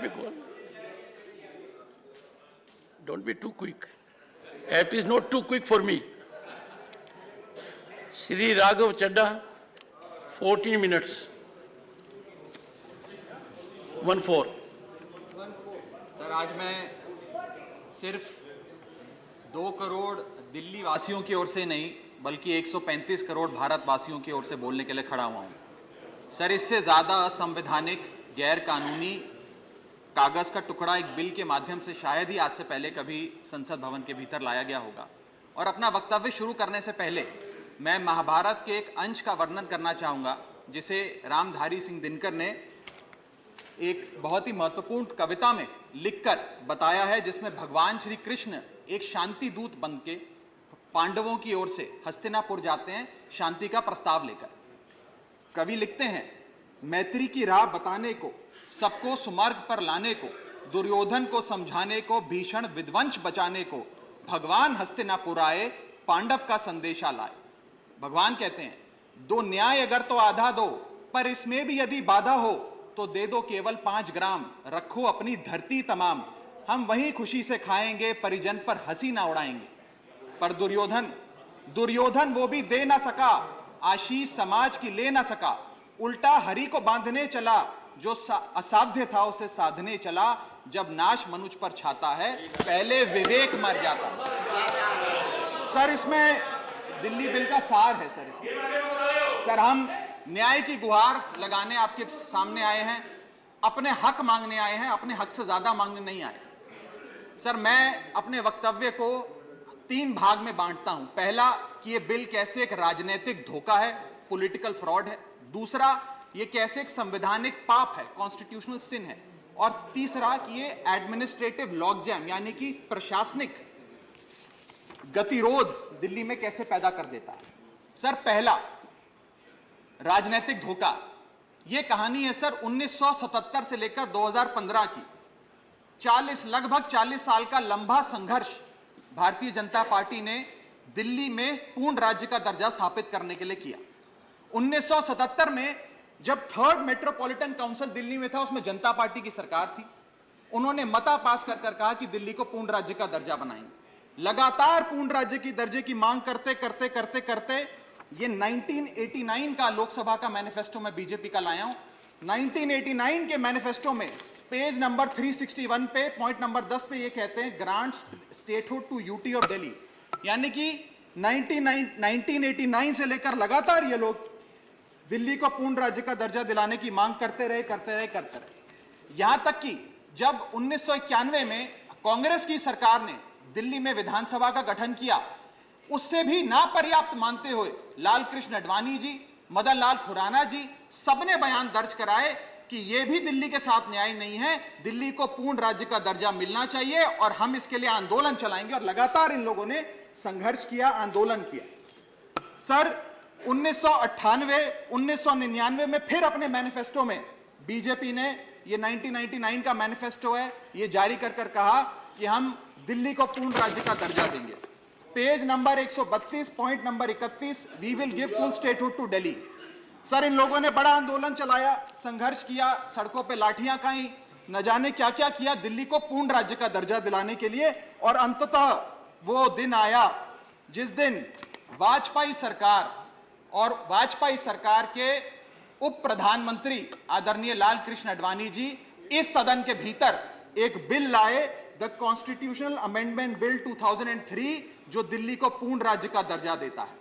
me go on. Don't be too quick. It is not too quick for me. Shri Raghav Chadda, 14 minutes. 1-4. Sir, आज मैं सिर्फ 2 करोड़ दिल्ली वासियों की ओर से नहीं बल्कि 135 करोड़ भारतवासियों की ओर से बोलने के लिए खड़ा हुआ हूं। सर, इससे ज़्यादा असंवैधानिक, गैर कानूनी कागज़ का टुकड़ा एक बिल के माध्यम से शायद ही आज से पहले कभी संसद भवन के भीतर लाया गया होगा। और अपना वक्तव्य शुरू करने से पहले मैं महाभारत के एक अंश का वर्णन करना चाहूँगा जिसे रामधारी सिंह दिनकर ने एक बहुत ही महत्वपूर्ण कविता में लिखकर बताया है, जिसमें भगवान श्री कृष्ण एक शांति दूत बनके पांडवों की ओर से हस्तिनापुर जाते हैं शांति का प्रस्ताव लेकर। कवि लिखते हैं, मैत्री की राह बताने को, सबको सुमार्ग पर लाने को, दुर्योधन को समझाने को, भीषण विध्वंस बचाने को, भगवान हस्तिनापुर आए, पांडव का संदेशा लाए। भगवान कहते हैं, दो न्याय अगर तो आधा दो, पर इसमें भी यदि बाधा हो तो दे दो केवल 5 ग्राम, रखो अपनी धरती तमाम, हम वहीं खुशी से खाएंगे, परिजन पर हंसी ना उड़ाएंगे। पर दुर्योधन वो भी दे ना सका, आशीष समाज की ले ना सका, उल्टा हरि को बांधने चला, जो असाध्य था उसे साधने चला, जब नाश मनुष्य पर छाता है, पहले विवेक मर जाता। सर, इसमें दिल्ली बिल का सार है। सर, हम न्याय की गुहार लगाने आपके सामने आए हैं, अपने हक मांगने आए हैं, अपने हक से ज्यादा मांगने नहीं आए। सर, मैं अपने वक्तव्य को 3 भाग में बांटता हूं। पहला कि ये बिल कैसे एक राजनीतिक धोखा है, पॉलिटिकल फ्रॉड है। दूसरा, ये कैसे एक संवैधानिक पाप है, कॉन्स्टिट्यूशनल सिन है। और तीसरा कि ये एडमिनिस्ट्रेटिव लॉकजैम यानी कि प्रशासनिक गतिरोध दिल्ली में कैसे पैदा कर देता है। सर, पहला राजनीतिक धोखा, यह कहानी है सर 1977 से लेकर 2015 की। लगभग 40 साल का लंबा संघर्ष भारतीय जनता पार्टी ने दिल्ली में पूर्ण राज्य का दर्जा स्थापित करने के लिए किया। 1977 में जब 3rd मेट्रोपॉलिटन काउंसिल दिल्ली में था, उसमें जनता पार्टी की सरकार थी। उन्होंने मता पास कर कहा कि दिल्ली को पूर्ण राज्य का दर्जा बनाएंगे। लगातार पूर्ण राज्य की दर्जे की मांग करते करते करते करते ये 1989 का लोकसभा का मैनिफेस्टो मैं बीजेपी का लाया हूं। 1989 के मैनिफेस्टो में पेज नंबर 361 पे पॉइंट नंबर 10 पे ये कहते हैं, grant statehood to UT of Delhi. यानी कि 1989 से लेकर लगातार ये लोग दिल्ली को पूर्ण राज्य का दर्जा दिलाने की मांग करते रहे। यहां तक कि जब 1991 में कांग्रेस की सरकार ने दिल्ली में विधानसभा का गठन किया, उससे भी ना पर्याप्त मानते हुए लाल कृष्ण आडवाणी जी, मदन लाल खुराना जी सबने बयान दर्ज कराए कि यह भी दिल्ली के साथ न्याय नहीं है, दिल्ली को पूर्ण राज्य का दर्जा मिलना चाहिए और हम इसके लिए आंदोलन चलाएंगे। और लगातार इन लोगों ने संघर्ष किया, आंदोलन किया। सर, 1999 में फिर अपने मैनिफेस्टो में बीजेपी ने, ये 1999 का मैनिफेस्टो है, ये जारी कर कहा कि हम दिल्ली को पूर्ण राज्य का दर्जा देंगे। Page number 132 point number 31, we will give full statehood to Delhi. Sir, इन लोगों ने बड़ा आंदोलन चलाया, संघर्ष किया, सड़कों पे लाठियां खाई, न जाने क्या क्या किया दिल्ली को पूर्ण राज्य का दर्जा दिलाने के लिए। और अंततः वो दिन आया जिस दिन वाजपेयी सरकार के उप प्रधानमंत्री आदरणीय लाल कृष्ण आडवाणी जी इस सदन के भीतर एक बिल लाए, द कॉन्स्टिट्यूशनल अमेंडमेंट बिल 2003, जो दिल्ली को पूर्ण राज्य का दर्जा देता है।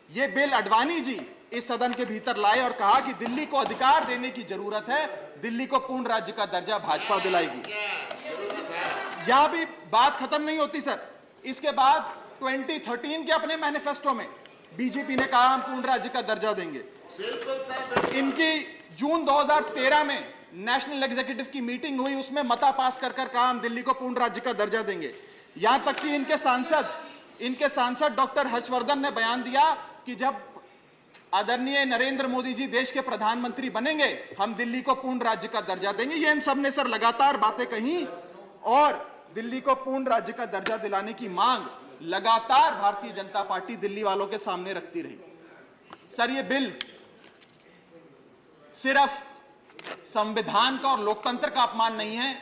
यह बिल आडवाणी जी इस सदन के भीतर लाए और कहा कि दिल्ली को अधिकार देने की जरूरत है, दिल्ली को पूर्ण राज्य का दर्जा भाजपा दिलाएगी। यहां भी बात खत्म नहीं होती सर। इसके बाद 2013 के अपने मैनिफेस्टो में बीजेपी ने कहा हम पूर्ण राज्य का दर्जा देंगे। इनकी जून 2013 में नेशनल एग्जीक्यूटिव की मीटिंग हुई, उसमें मता पास कर कहा हम दिल्ली को पूर्ण राज्य का दर्जा देंगे। यहां तक कि इनके सांसद डॉक्टर हर्षवर्धन ने बयान दिया कि जब आदरणीय नरेंद्र मोदी जी देश के प्रधानमंत्री बनेंगे, हम दिल्ली को पूर्ण राज्य का दर्जा देंगे। ये इन सब ने सर लगातार बातें कही और दिल्ली को पूर्ण राज्य का दर्जा दिलाने की मांग लगातार भारतीय जनता पार्टी दिल्ली वालों के सामने रखती रही। सर, ये बिल सिर्फ संविधान का और लोकतंत्र का अपमान नहीं है,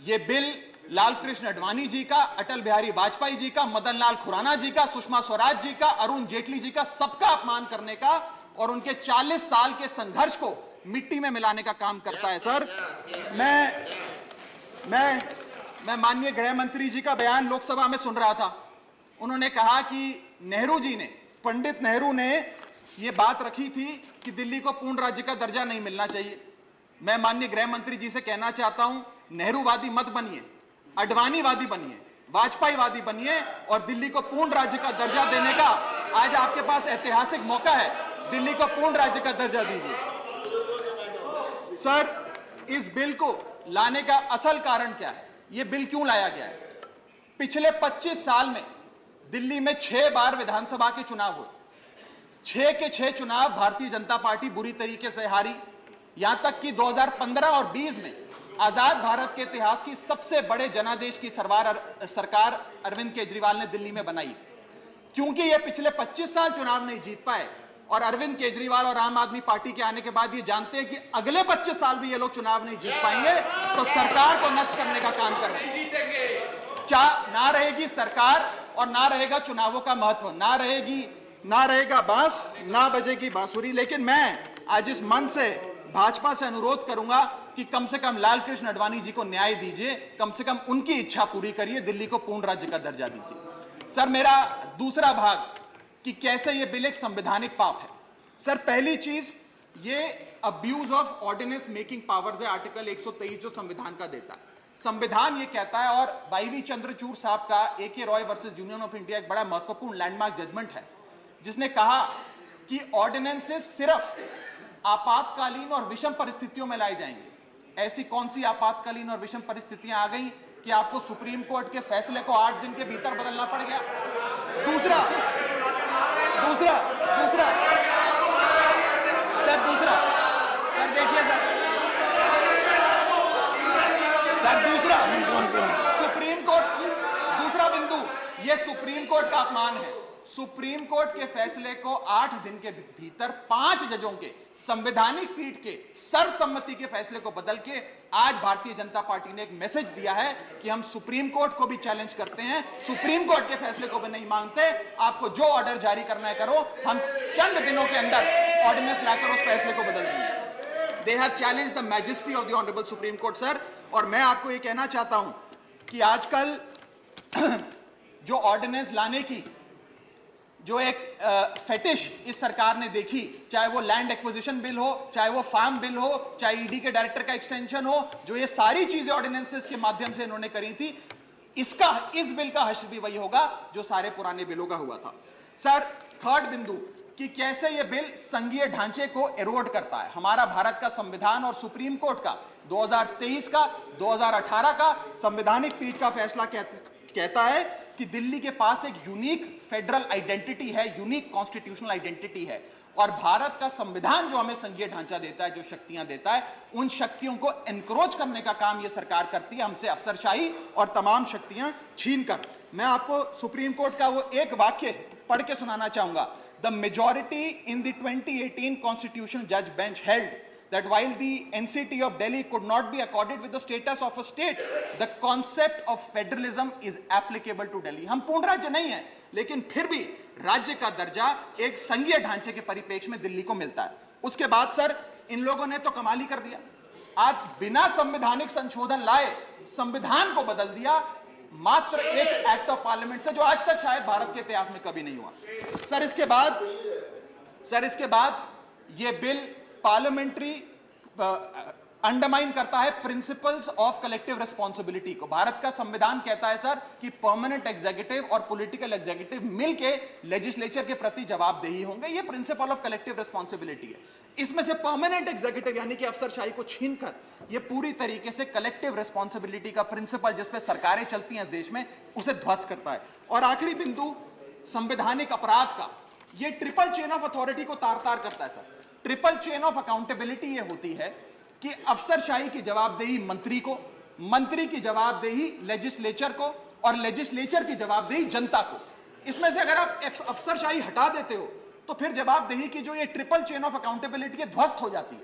ये बिल लाल कृष्ण आडवाणी जी का, अटल बिहारी वाजपेयी जी का, मदन लाल खुराना जी का, सुषमा स्वराज जी का, अरुण जेटली जी का, सबका अपमान करने का और उनके 40 साल के संघर्ष को मिट्टी में मिलाने का काम करता है। सर, मैं माननीय गृह मंत्री जी का बयान लोकसभा में सुन रहा था। उन्होंने कहा कि नेहरू जी ने, पंडित नेहरू ने यह बात रखी थी कि दिल्ली को पूर्ण राज्य का दर्जा नहीं मिलना चाहिए। मैं माननीय गृह मंत्री जी से कहना चाहता हूं, नेहरूवादी मत बनिए, आडवाणीवादी बनिए, वाजपेयीवादी बनिए और दिल्ली को पूर्ण राज्य का दर्जा देने का आज आपके पास ऐतिहासिक मौका है। दिल्ली को पूर्ण राज्य का दर्जा दीजिए। सर, इस बिल को लाने का असल कारण क्या है? यह बिल क्यों लाया गया है? पिछले 25 साल में दिल्ली में 6 बार विधानसभा के चुनाव हुए। 6 के 6 चुनाव भारतीय जनता पार्टी बुरी तरीके से हारी। यहां तक कि 2015 और 20 में आजाद भारत के इतिहास की सबसे बड़े जनादेश की सरकार अरविंद केजरीवाल ने दिल्ली में बनाई। क्योंकि ये पिछले 25 साल चुनाव नहीं जीत पाए और अरविंद केजरीवाल और आम आदमी पार्टी के आने के बाद ये जानते हैं कि अगले 25 साल भी ये लोग चुनाव नहीं जीत पाएंगे, तो सरकार को नष्ट करने का काम कर रहे हैं। ना रहेगी सरकार और ना रहेगा चुनावों का महत्व, ना रहेगा बांस, ना बजेगी बांसुरी। लेकिन मैं आज इस मंच से भाजपा से अनुरोध करूंगा कि कम से कम लाल कृष्ण आडवाणी जी को न्याय दीजिए, कम से कम उनकी इच्छा पूरी करिए, दिल्ली को पूर्ण राज्य का दर्जा दीजिए। सर, मेरा दूसरा भाग कि कैसे यह बिल एक संवैधानिक पाप है। सर, पहली चीज, ये abuse of ordinance making powers है, आर्टिकल 123 जो संविधान का देता है। संविधान ये कहता है, और वाईवी चंद्रचूड़ साहब का AK Roy versus union of India एक बड़ा महत्वपूर्ण लैंडमार्क जजमेंट है, जिसने कहा कि ऑर्डिनेंसेस सिर्फ आपातकालीन और विषम परिस्थितियों में लाए जाएंगे। ऐसी कौन सी आपातकालीन और विषम परिस्थितियां आ गई कि आपको सुप्रीम कोर्ट के फैसले को 8 दिन के भीतर बदलना पड़ गया? दूसरा देखिए सुप्रीम कोर्ट की दूसरा बिंदु, यह सुप्रीम कोर्ट का अपमान है। सुप्रीम कोर्ट के फैसले को 8 दिन के भीतर 5 जजों के संवैधानिक पीठ के सर्वसम्मति के फैसले को बदल के आज भारतीय जनता पार्टी ने एक मैसेज दिया है कि हम सुप्रीम कोर्ट को भी चैलेंज करते हैं, सुप्रीम कोर्ट के फैसले को भी नहीं मांगते। आपको जो ऑर्डर जारी करना है करो, हम चंद दिनों के अंदर ऑर्डिनेंस लाकर उस फैसले को बदल देंगे। They have challenged the majesty of the honourable supreme court. Sir, और मैं आपको यह कहना चाहता हूं कि आजकल जो ऑर्डिनेंस लाने की जो एक फेटिश इस सरकार ने देखी, चाहे वो लैंड एक्विजिशन बिल हो, चाहे वो फार्म बिल हो, चाहे ईडी के डायरेक्टर का एक्सटेंशन हो, जो ये सारी चीजें ऑर्डिनेंसेस के माध्यम से इन्होंने करी थी, इस बिल का हश्र भी वही होगा जो सारे पुराने बिलों का हुआ था। सर, थर्ड बिंदु कि कैसे ये बिल संघीय ढांचे को एरोड करता है। हमारा भारत का संविधान और सुप्रीम कोर्ट का 2023 का 2018 का संवैधानिक पीठ का फैसला कहता है कि दिल्ली के पास एक यूनिक फेडरल आइडेंटिटी है, यूनिक कॉन्स्टिट्यूशनल आइडेंटिटी है, और भारत का संविधान जो हमें संघीय ढांचा देता है, जो शक्तियां देता है, उन शक्तियों को एनक्रोच करने का काम यह सरकार करती है, हमसे अफसरशाही और तमाम शक्तियां छीनकर। मैं आपको सुप्रीम कोर्ट का वो एक वाक्य पढ़ के सुनाना चाहूंगा। The majority in the 2018 constitutional जज bench held that while the NCT of Delhi could not be accorded with the status of a state, the concept of federalism is applicable to Delhi. हम पूर्ण राज्य नहीं है, लेकिन फिर भी राज्य का दर्जा एक संघीय ढांचे के परिप्रेक्ष्य में दिल्ली को मिलता है। उसके बाद सर, इन लोगों ने तो कमाल ही कर दिया। आज बिना संवैधानिक संशोधन लाए संविधान को बदल दिया, मात्र एक एक्ट ऑफ पार्लियामेंट से, जो आज तक शायद भारत के इतिहास में कभी नहीं हुआ। सर, इसके बाद यह बिल पार्लियामेंट्री अंडरमाइन करता है प्रिंसिपल्स ऑफ कलेक्टिव रिस्पांसिबिलिटी को। भारत का संविधान कहता है सर कि परमानेंट एग्जीक्यूटिव और पॉलिटिकल एग्जीक्यूटिव मिलके लेजिस्लेचर के प्रति जवाबदेही होंगे। ये प्रिंसिपल ऑफ कलेक्टिव रिस्पांसिबिलिटी है। इसमें से परमानेंट एग्जीक्यूटिव यानी कि अफसरशाही को छीनकर ये पूरी तरीके से कलेक्टिव रिस्पांसिबिलिटी का प्रिंसिपल, जिसपे सरकारें चलती हैं इस देश में, उसे ध्वस्त करता है। और आखिरी बिंदु संवैधानिक अपराध का, ये ट्रिपल चेन ऑफ अथॉरिटी को तार तार करता है sir. Triple chain of accountability ये होती है कि अफसरशाही की जवाबदेही मंत्री को, मंत्री की जवाबदेही लेजिस्लेचर को, और लेजिस्लेचर की जवाबदेही जनता को। इसमें से अगर आप अफसरशाही हटा देते हो तो फिर जवाबदेही की जो ये ट्रिपल चेन ऑफ अकाउंटेबिलिटी ध्वस्त हो जाती है।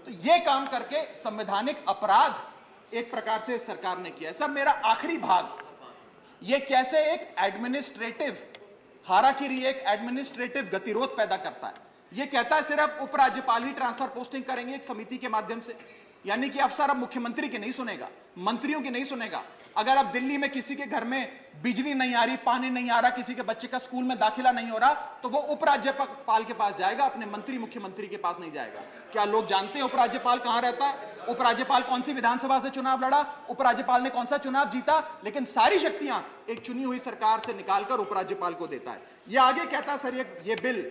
तो ये काम करके संवैधानिक अपराध एक प्रकार से सरकार ने किया है। सर मेरा आखिरी भाग, ये कैसे एक एडमिनिस्ट्रेटिव हाराकिरी, एक एडमिनिस्ट्रेटिव गतिरोध पैदा करता है। ये कहता है सिर्फ उपराज्यपाल ही ट्रांसफर पोस्टिंग करेंगे एक समिति के माध्यम से, यानी कि अफसर अब मुख्यमंत्री की नहीं सुनेगा, मंत्रियों की नहीं सुनेगा। अगर अब दिल्ली में किसी के घर में बिजली नहीं आ रही, पानी नहीं आ रहा, किसी के बच्चे का स्कूल में दाखिला नहीं हो रहा, तो वो उपराज्यपाल के पास जाएगा, अपने मंत्री मुख्यमंत्री के पास नहीं जाएगा। क्या लोग जानते हैं उपराज्यपाल कहां रहता है? उपराज्यपाल कौन सी विधानसभा से चुनाव लड़ा, उपराज्यपाल ने कौन सा चुनाव जीता? लेकिन सारी शक्तियां एक चुनी हुई सरकार से निकालकर उपराज्यपाल को देता है। ये आगे कहता है सर ये बिल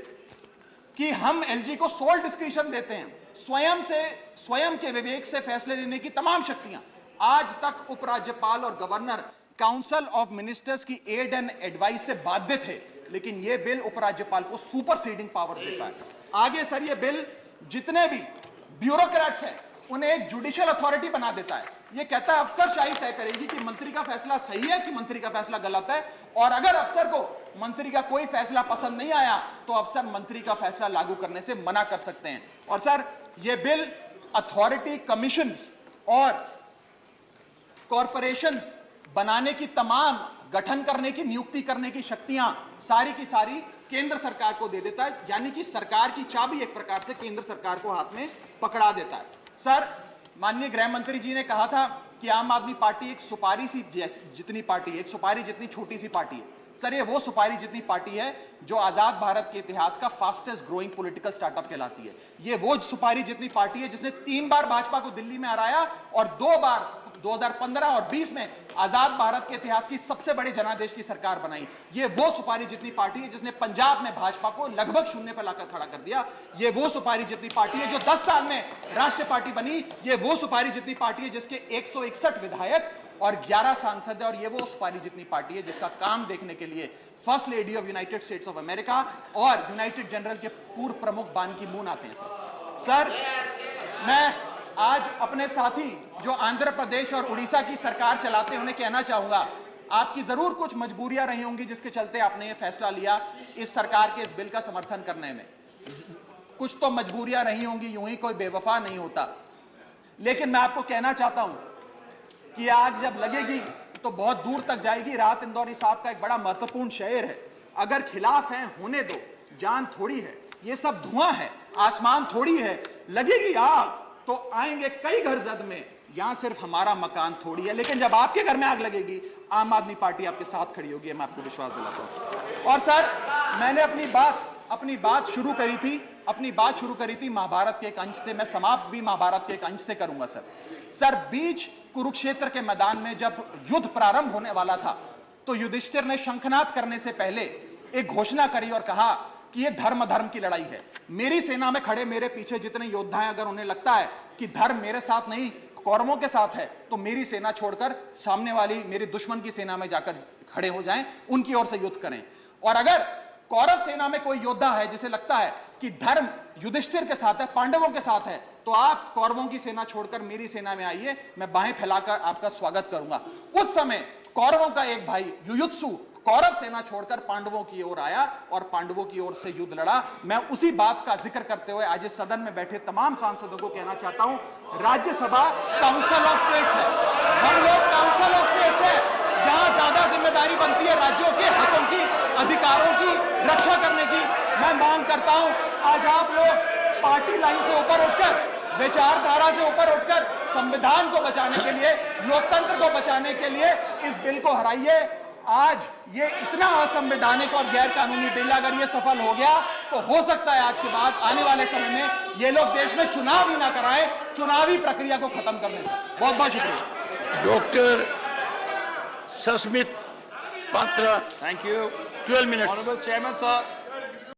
कि हम एलजी को सोल डिस्क्रिशन देते हैं, स्वयं के विवेक से फैसले लेने की तमाम शक्तियां। आज तक उपराज्यपाल और गवर्नर काउंसिल ऑफ मिनिस्टर्स की एड एंड एडवाइस से बाध्य थे, लेकिन यह बिल उपराज्यपाल को सुपरसीडिंग पावर देता है। आगे सर यह बिल जितने भी ब्यूरोक्रेट्स हैं उन्हें एक जुडिशियल अथॉरिटी बना देता है। यह कहता है अफसरशाही तय करेगी कि मंत्री का फैसला सही है कि मंत्री का फैसला गलत है, और अगर अफसर को मंत्री का कोई फैसला पसंद नहीं आया तो अफसर मंत्री का फैसला लागू करने से मना कर सकते हैं। और सर यह बिल अथॉरिटी, कमीशंस और कॉरपोरेशंस बनाने की, तमाम गठन करने की, नियुक्ति करने की शक्तियां सारी की सारी केंद्र सरकार को दे देता है, यानी कि सरकार की चाबी एक प्रकार से केंद्र सरकार को हाथ में पकड़ा देता है। सर माननीय गृह मंत्री जी ने कहा था कि आम आदमी पार्टी एक सुपारी सी जितनी पार्टी है, एक सुपारी जितनी छोटी सी पार्टी है। सर ये वो सुपारी जितनी पार्टी है जो आजाद भारत के इतिहास का फास्टेस्ट ग्रोइंग पॉलिटिकल स्टार्टअप कहलाती है। ये वो सुपारी जितनी पार्टी है जिसने 3 बार भाजपा को दिल्ली में हराया और 2 बार 2015 और 20 में आजाद भारत के इतिहास की सबसे बड़ी जनादेश की सरकार बनाई। ये वो सुपारी जितनी पार्टी है जिसने पंजाब में भाजपा को लगभग शून्य पर लाकर खड़ा कर दिया। ये वो सुपारी जितनी पार्टी है जो 10 साल में राष्ट्रीय पार्टी बनी। ये वो सुपारी जितनी पार्टी है जिसके 161 विधायक और 11 सांसद है, और ये वो सुपारी जितनी पार्टी है जिसका काम देखने के लिए first lady of United states of America और यूनाइटेड जनरल के पूर्व प्रमुख बान की मून आते हैं। सर मैं आज अपने साथी जो आंध्र प्रदेश और उड़ीसा की सरकार चलाते हैं उन्हें कहना चाहूंगा, आपकी जरूर कुछ मजबूरियां रही होंगी जिसके चलते आपने ये फैसला लिया इस सरकार के इस बिल का समर्थन करने में। कुछ तो मजबूरियां रही होंगी, यूं ही कोई बेवफा नहीं होता। लेकिन मैं आपको कहना चाहता हूं कि आग जब लगेगी तो बहुत दूर तक जाएगी। राहत इंदौरी साहब का एक बड़ा महत्वपूर्ण शेर है, अगर खिलाफ है होने दो, जान थोड़ी है, ये सब धुआं है, आसमान थोड़ी है, लगेगी आग तो आएंगे कई घर जद में, यहां सिर्फ हमारा मकान थोड़ी है। लेकिन जब आपके घर में आग लगेगी आम आदमी पार्टी आपके साथ खड़ी होगी, मैं आपको विश्वास दिलाता हूं। और सर मैंने अपनी बात शुरू करी थी महाभारत के एक अंश से, मैं समाप्त भी महाभारत के एक अंश से करूंगा। सर बीच कुरुक्षेत्र के मैदान में जब युद्ध प्रारंभ होने वाला था तो युधिष्ठिर ने शंखनाद करने से पहले एक घोषणा करी और कहा कि यह धर्म की लड़ाई है। मेरी सेना में खड़े मेरे पीछे जितने योद्धा हैं, अगर उन्हें लगता है कि धर्म मेरे साथ नहीं कौरवों के साथ है तो मेरी सेना छोड़कर सामने वाली मेरे दुश्मन की सेना में जाकर खड़े हो जाएं, उनकी ओर से युद्ध करें। और अगर कौरव सेना में कोई योद्धा है जिसे लगता है कि धर्म युधिष्ठिर के साथ है, पांडवों के साथ है, तो आप कौरवों की सेना छोड़कर मेरी सेना में आइए, मैं बाहें फैलाकर आपका स्वागत करूंगा। उस समय कौरवों का एक भाई युयुत्सु कौरव सेना छोड़कर पांडवों की ओर आया और पांडवों की ओर से युद्ध लड़ा। मैं उसी बात का जिक्र करते हुए आज इस सदन में बैठे तमाम सांसदों को कहना चाहता हूं, राज्यसभा काउंसिल ऑफ स्टेट्स है, हम लोग काउंसिल ऑफ स्टेट्स है, जहां ज्यादा जिम्मेदारी बनती है राज्यों के हितों की, अधिकारों की रक्षा करने की। मैं मांग करता हूं आज आप लोग पार्टी लाइन से ऊपर उठकर, विचारधारा से ऊपर उठकर संविधान को बचाने के लिए, लोकतंत्र को बचाने के लिए इस बिल को हराइए। आज ये इतना असंवैधानिक और गैर कानूनी बिल अगर ये सफल हो गया तो हो सकता है आज के बाद आने वाले समय में ये लोग देश में चुनाव ही ना कराएं, चुनावी प्रक्रिया को खत्म करने से। बहुत बहुत शुक्रिया। Doctor Sasmit Patra, Thank you. 12 minutes. Honorable Chairman, sir.